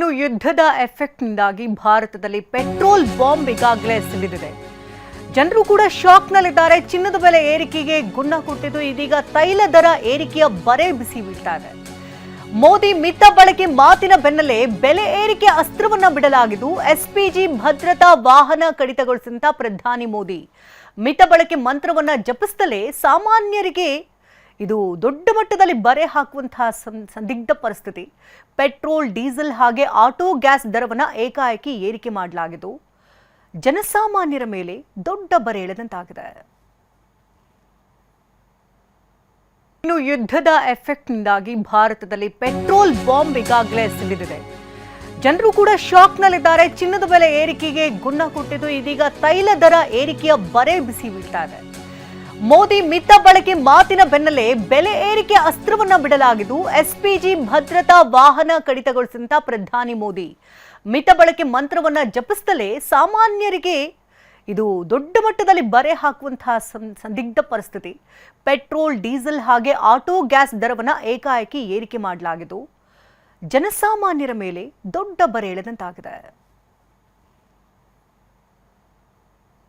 ಇನ್ನು ಯುದ್ಧದ ಎಫೆಕ್ಟ್ನಿಂದಾಗಿ ಭಾರತದಲ್ಲಿ ಪೆಟ್ರೋಲ್ ಬಾಂಬ್ ಈಗಾಗಲೇ ಸಿಡಿದಿದೆ. ಜನರು ಕೂಡ ಶಾಕ್ನಲ್ಲಿದ್ದಾರೆ. ಚಿನ್ನದ ಬೆಲೆ ಏರಿಕೆಗೆ ಗುನ್ನ ಕೊಟ್ಟಿದ್ದು ಇದೀಗ ತೈಲ ದರ ಏರಿಕೆಯ ಬರೆ ಬಿಸಿ ಬೀಳ್ತಾ ಇದೆ. ಮೋದಿ ಮಿತ ಬಳಕೆ ಮಾತಿನ ಬೆನ್ನಲ್ಲೇ ಬೆಲೆ ಏರಿಕೆ ಅಸ್ತ್ರವನ್ನ ಬಿಡಲಾಗಿದ್ದು ಎಸ್ಪಿಜಿ ಭದ್ರತಾ ವಾಹನ ಕಡಿತಗೊಳಿಸಿದಂತ ಪ್ರಧಾನಿ ಮೋದಿ ಮಿತ ಬಳಕೆ ಮಂತ್ರವನ್ನ ಜಪಿಸುತ್ತಲೇ ಸಾಮಾನ್ಯರಿಗೆ ಇದು ದೊಡ್ಡ ಮಟ್ಟದಲ್ಲಿ ಬರೆ ಹಾಕುವಂತಹ ಸಂದಿಗ್ಧ ಪರಿಸ್ಥಿತಿ. ಪೆಟ್ರೋಲ್, ಡೀಸೆಲ್ ಹಾಗೆ ಆಟೋ ಗ್ಯಾಸ್ ದರವನ್ನ ಏಕಾಏಕಿ ಏರಿಕೆ ಮಾಡಲಾಗಿದ್ದು ಜನಸಾಮಾನ್ಯರ ಮೇಲೆ ದೊಡ್ಡ ಬರೆ ಎಳೆದಂತಾಗಿದೆ. ಇನ್ನು ಯುದ್ಧದ ಎಫೆಕ್ಟ್ನಿಂದಾಗಿ ಭಾರತದಲ್ಲಿ ಪೆಟ್ರೋಲ್ ಬಾಂಬ್ ಈಗಾಗಲೇ ಸಿಡಿದಿದೆ. ಜನರು ಕೂಡ ಶಾಕ್ನಲ್ಲಿದ್ದಾರೆ. ಚಿನ್ನದ ಬೆಲೆ ಏರಿಕೆಗೆ ಗುನ್ನ ಕೊಟ್ಟಿದ್ದು ಇದೀಗ ತೈಲ ದರ ಏರಿಕೆಯ ಬರೆ ಬಿಸಿ ಬೀಳ್ತಾ ಇದೆ. ಮೋದಿ ಮಿತ ಬಳಕೆ ಮಾತಿನ ಬೆನ್ನಲ್ಲೇ ಬೆಲೆ ಏರಿಕೆ ಅಸ್ತ್ರವನ್ನ ಬಿಡಲಾಗಿದ್ದು ಎಸ್ಪಿಜಿ ಭದ್ರತಾ ವಾಹನ ಕಡಿತಗೊಳಿಸಿದಂತ ಪ್ರಧಾನಿ ಮೋದಿ ಮಿತ ಬಳಕೆ ಮಂತ್ರವನ್ನ ಜಪಿಸುತ್ತಲೇ ಸಾಮಾನ್ಯರಿಗೆ ಇದು ದೊಡ್ಡ ಮಟ್ಟದಲ್ಲಿ ಬರೆ ಹಾಕುವಂತಹ ಸಂದಿಗ್ಧ ಪರಿಸ್ಥಿತಿ. ಪೆಟ್ರೋಲ್, ಡೀಸೆಲ್ ಹಾಗೆ ಆಟೋ ಗ್ಯಾಸ್ ದರವನ್ನ ಏಕಾಏಕಿ ಏರಿಕೆ ಮಾಡಲಾಗಿದ್ದು ಜನಸಾಮಾನ್ಯರ ಮೇಲೆ ದೊಡ್ಡ ಬರೆ ಎಳೆದಂತಾಗಿದೆ.